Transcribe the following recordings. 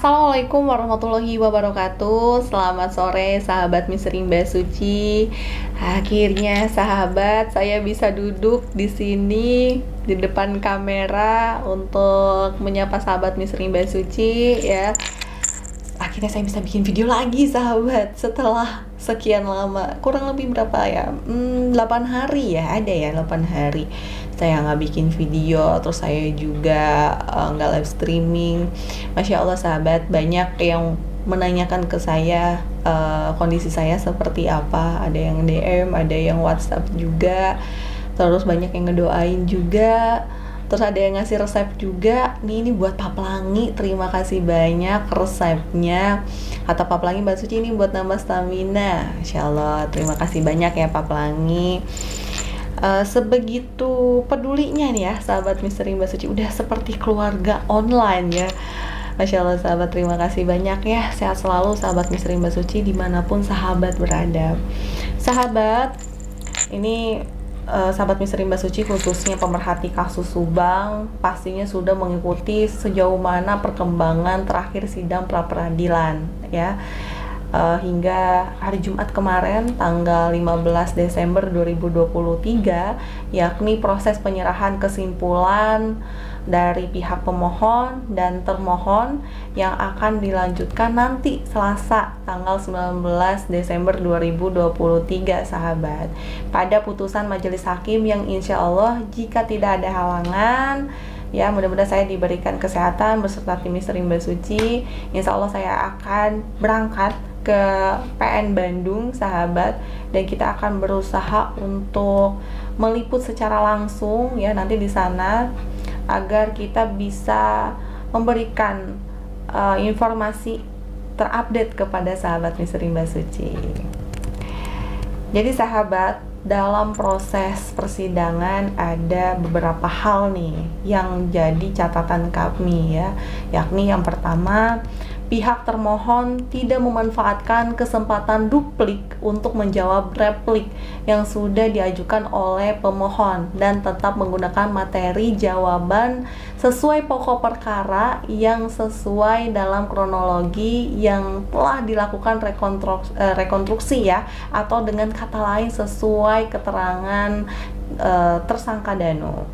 Assalamualaikum warahmatullahi wabarakatuh. Selamat sore sahabat Misteri Mbak Suci. Akhirnya sahabat, saya bisa duduk di sini di depan kamera untuk menyapa sahabat Misteri Mbak Suci ya. Akhirnya saya bisa bikin video lagi sahabat setelah sekian lama, kurang lebih berapa ya, 8 hari ya, ada ya 8 hari saya nggak bikin video, terus saya juga nggak live streaming. Masya Allah sahabat, banyak yang menanyakan ke saya kondisi saya seperti apa, ada yang DM, ada yang WhatsApp juga, terus banyak yang ngedoain juga. Terus ada yang ngasih resep juga. Ini buat Pak Pelangi, terima kasih banyak resepnya. Kata Pak Pelangi, Mbak Suci ini buat nambah stamina. Insya Allah, terima kasih banyak ya Pak Pelangi. Sebegitu pedulinya nih ya sahabat Misteri Mbak Suci, udah seperti keluarga online ya. Masya Allah sahabat, terima kasih banyak ya. Sehat selalu sahabat Misteri Mbak Suci dimanapun sahabat berada. Sahabat, ini sahabat Misteri Mbak Suci khususnya pemerhati kasus Subang pastinya sudah mengikuti sejauh mana perkembangan terakhir sidang pra peradilan ya, hingga hari Jumat kemarin tanggal 15 Desember 2023, yakni proses penyerahan kesimpulan dari pihak pemohon dan termohon yang akan dilanjutkan nanti Selasa tanggal 19 Desember 2023 sahabat, pada putusan majelis hakim yang insya Allah jika tidak ada halangan ya, mudah-mudahan saya diberikan kesehatan beserta tim Misteri Mbak Suci, insya Allah saya akan berangkat ke PN Bandung sahabat, dan kita akan berusaha untuk meliput secara langsung ya nanti di sana agar kita bisa memberikan informasi terupdate kepada sahabat Misteri Mbak Suci. Jadi sahabat, dalam proses persidangan ada beberapa hal nih yang jadi catatan kami ya, yakni yang pertama, pihak termohon tidak memanfaatkan kesempatan duplik untuk menjawab replik yang sudah diajukan oleh pemohon dan tetap menggunakan materi jawaban sesuai pokok perkara yang sesuai dalam kronologi yang telah dilakukan rekonstruksi ya, atau dengan kata lain sesuai keterangan tersangka Danu.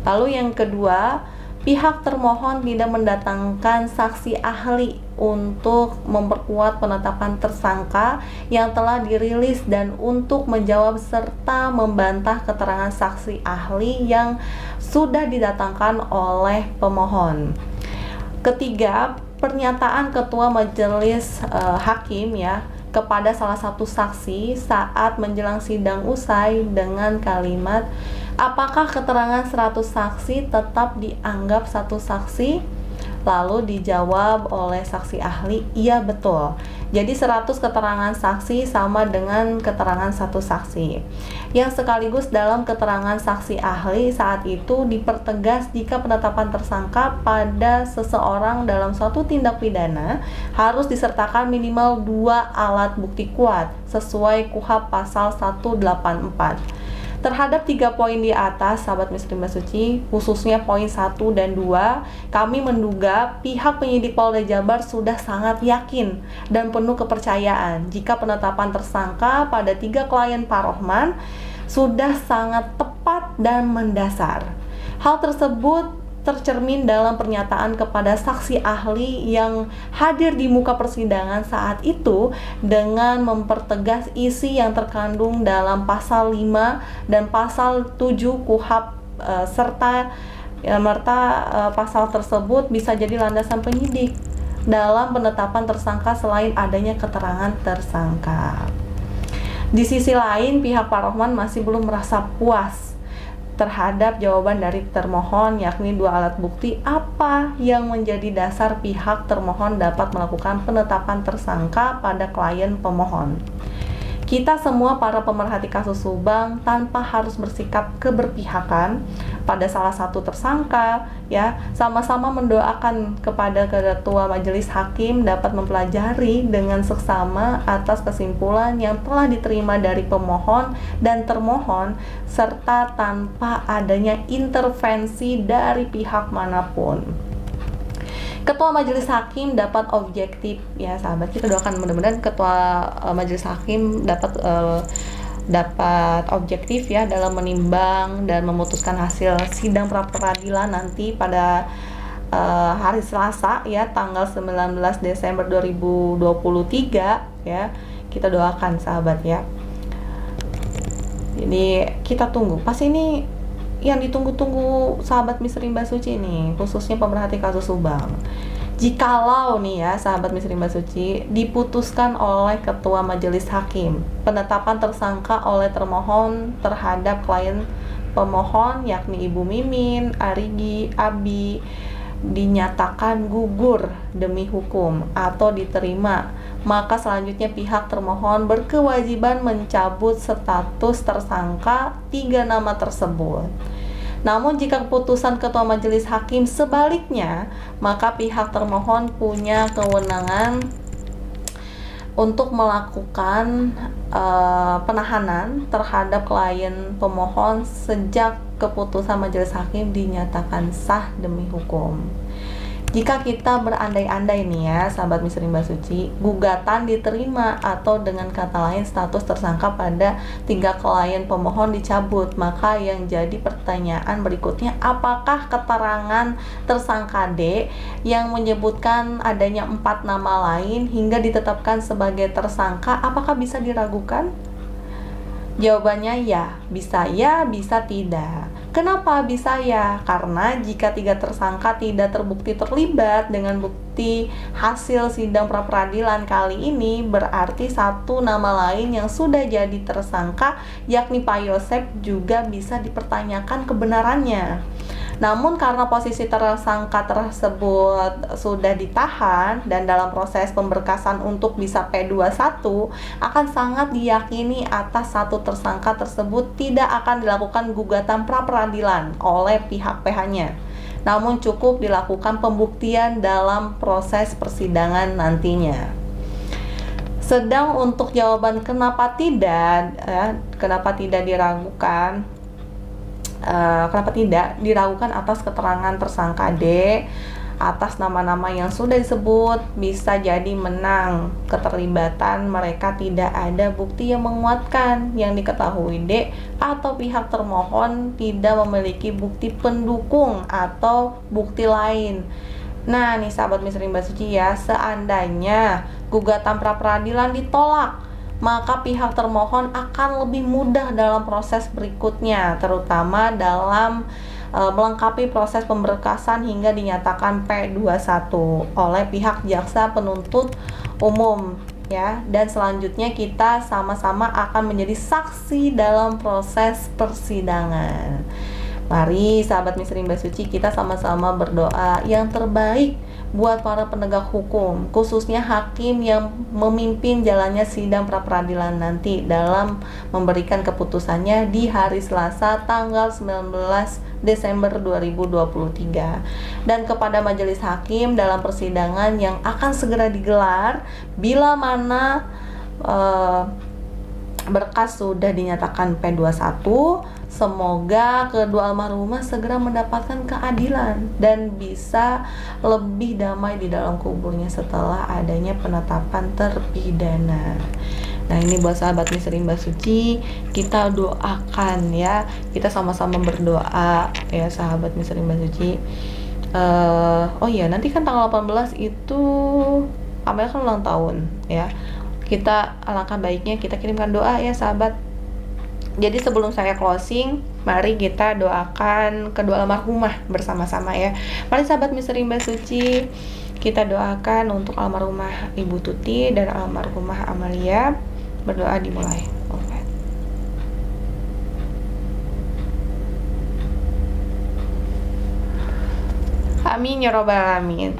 Lalu yang kedua, pihak termohon tidak mendatangkan saksi ahli untuk memperkuat penetapan tersangka yang telah dirilis dan untuk menjawab serta membantah keterangan saksi ahli yang sudah didatangkan oleh pemohon. Ketiga, pernyataan ketua majelis hakim ya kepada salah satu saksi saat menjelang sidang usai dengan kalimat, apakah keterangan 100 saksi tetap dianggap satu saksi? Lalu dijawab oleh saksi ahli, iya betul. Jadi 100 keterangan saksi sama dengan keterangan satu saksi. Yang sekaligus dalam keterangan saksi ahli saat itu dipertegas jika penetapan tersangka pada seseorang dalam suatu tindak pidana harus disertakan minimal 2 alat bukti kuat sesuai KUHP pasal 184. Terhadap 3 poin di atas, sahabat Misteri Mbak Suci, khususnya poin 1 dan 2, kami menduga pihak penyidik Polda Jabar sudah sangat yakin dan penuh kepercayaan jika penetapan tersangka pada 3 klien Pak Rohman sudah sangat tepat dan mendasar. Hal tersebut tercermin dalam pernyataan kepada saksi ahli yang hadir di muka persidangan saat itu dengan mempertegas isi yang terkandung dalam pasal 5 dan pasal 7 KUHP serta pasal tersebut bisa jadi landasan penyidik dalam penetapan tersangka selain adanya keterangan tersangka. Di sisi lain, pihak Pak Rohman masih belum merasa puas terhadap jawaban dari termohon, yakni 2 alat bukti apa yang menjadi dasar pihak termohon dapat melakukan penetapan tersangka pada klien pemohon. Kita semua para pemerhati kasus Subang tanpa harus bersikap keberpihakan pada salah satu tersangka ya, sama-sama mendoakan kepada ketua majelis hakim dapat mempelajari dengan seksama atas kesimpulan yang telah diterima dari pemohon dan termohon serta tanpa adanya intervensi dari pihak manapun. Ketua Majelis Hakim dapat objektif ya sahabat, kita doakan mudah-mudahan Ketua Majelis Hakim dapat objektif ya dalam menimbang dan memutuskan hasil sidang pra peradilan nanti pada hari Selasa ya, tanggal 19 Desember 2023 ya. Kita doakan sahabat ya. Jadi kita tunggu, pasti ini yang ditunggu-tunggu sahabat Misteri Mbak Suci nih, khususnya pemerhati kasus Subang. Jikalau nih ya sahabat Misteri Mbak Suci diputuskan oleh Ketua Majelis Hakim penetapan tersangka oleh termohon terhadap klien pemohon yakni Ibu Mimin, Arigi, Abi dinyatakan gugur demi hukum atau diterima, maka selanjutnya pihak termohon berkewajiban mencabut status tersangka 3 nama tersebut. Namun jika keputusan Ketua Majelis Hakim sebaliknya, maka pihak termohon punya kewenangan untuk melakukan penahanan terhadap klien pemohon sejak keputusan Majelis Hakim dinyatakan sah demi hukum. Jika kita berandai-andai nih ya sahabat Misteri Mbak Suci, gugatan diterima atau dengan kata lain status tersangka pada 3 klien pemohon dicabut, maka yang jadi pertanyaan berikutnya, apakah keterangan tersangka D yang menyebutkan adanya 4 nama lain hingga ditetapkan sebagai tersangka, apakah bisa diragukan? Jawabannya ya, bisa tidak. Kenapa bisa ya? Karena jika 3 tersangka tidak terbukti terlibat dengan bukti hasil sidang pra peradilan kali ini, berarti 1 nama lain yang sudah jadi tersangka yakni Pak Yosep juga bisa dipertanyakan kebenarannya. Namun karena posisi tersangka tersebut sudah ditahan dan dalam proses pemberkasan untuk bisa P21, akan sangat diyakini atas 1 tersangka tersebut tidak akan dilakukan gugatan pra peradilan oleh pihak PH-nya. Namun cukup dilakukan pembuktian dalam proses persidangan nantinya. Sedang untuk jawaban kenapa tidak diragukan, kenapa tidak diragukan atas keterangan tersangka D atas nama-nama yang sudah disebut, bisa jadi menang keterlibatan mereka tidak ada bukti yang menguatkan yang diketahui D atau pihak termohon tidak memiliki bukti pendukung atau bukti lain. Nah nih sahabat Misteri Mbak Suci ya, seandainya gugatan pra peradilan ditolak, maka pihak termohon akan lebih mudah dalam proses berikutnya, terutama dalam melengkapi proses pemberkasan hingga dinyatakan P21 oleh pihak jaksa penuntut umum ya. Dan selanjutnya kita sama-sama akan menjadi saksi dalam proses persidangan. Mari sahabat Misteri Mbak Suci, kita sama-sama berdoa yang terbaik buat para penegak hukum, khususnya hakim yang memimpin jalannya sidang pra peradilan nanti dalam memberikan keputusannya di hari Selasa tanggal 19 Desember 2023, dan kepada majelis hakim dalam persidangan yang akan segera digelar bila mana berkas sudah dinyatakan P21. Semoga kedua almarhumah segera mendapatkan keadilan dan bisa lebih damai di dalam kuburnya setelah adanya penetapan terpidana. Nah ini buat sahabat Misteri Mbak Suci, kita doakan ya, kita sama-sama berdoa ya sahabat Misteri Mbak Suci. Oh iya, nanti kan tanggal 18 itu Amel kan ulang tahun ya. Kita alangkah baiknya kita kirimkan doa ya sahabat. Jadi sebelum saya closing, mari kita doakan kedua almarhumah bersama-sama ya. Mari sahabat Misteri Mbak Suci, kita doakan untuk almarhumah Ibu Tuti dan almarhumah Amalia. Berdoa dimulai. Oke. Amin ya robbal alamin.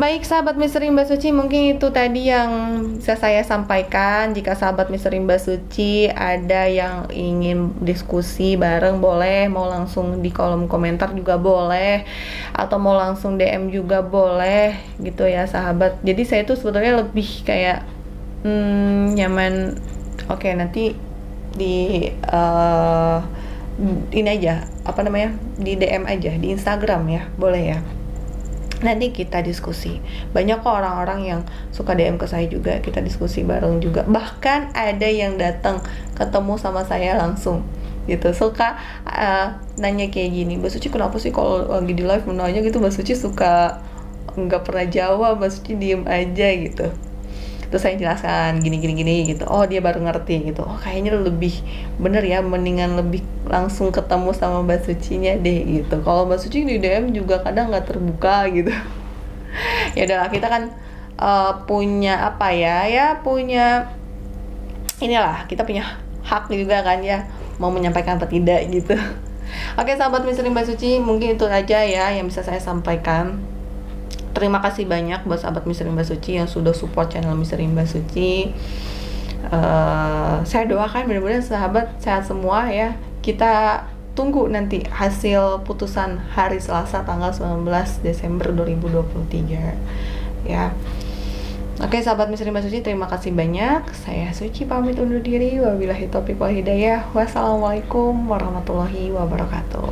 Baik sahabat Misteri Mbak Suci, mungkin itu tadi yang bisa saya sampaikan. Jika sahabat Misteri Mbak Suci ada yang ingin diskusi bareng, boleh, mau langsung di kolom komentar juga boleh, atau mau langsung DM juga boleh gitu ya sahabat. Jadi saya tuh sebetulnya lebih kayak nyaman. Oke, nanti di ini aja, di DM aja di Instagram ya, boleh ya. Nanti kita diskusi. Banyak kok orang-orang yang suka DM ke saya juga, kita diskusi bareng juga. Bahkan ada yang datang ketemu sama saya langsung gitu, suka nanya kayak gini, Mbak Suci kenapa sih kalau lagi di live menanya gitu Mbak Suci suka nggak pernah jawab, Mbak Suci diem aja gitu. Terus saya jelaskan gini gitu, oh dia baru ngerti gitu, oh kayaknya lebih bener ya, mendingan lebih langsung ketemu sama Mbak Sucinya deh gitu. Kalau Mbak Suci di DM juga kadang nggak terbuka gitu. Ya udahlah, kita kan punya apa ya punya inilah, kita punya hak juga kan ya, mau menyampaikan apa tidak gitu. Oke sahabat Misteri Mbak Suci, mungkin itu aja ya yang bisa saya sampaikan. Terima kasih banyak buat sahabat Misteri Mbak Suci yang sudah support channel Misteri Mbak Suci. Saya doakan mudah-mudahan sahabat sehat semua ya. Kita tunggu nanti hasil putusan hari Selasa tanggal 19 Desember 2023 ya. Oke sahabat Misteri Mbak Suci, terima kasih banyak. Saya Suci pamit undur diri. Wabillahi taufiq wal hidayah. Wassalamualaikum warahmatullahi wabarakatuh.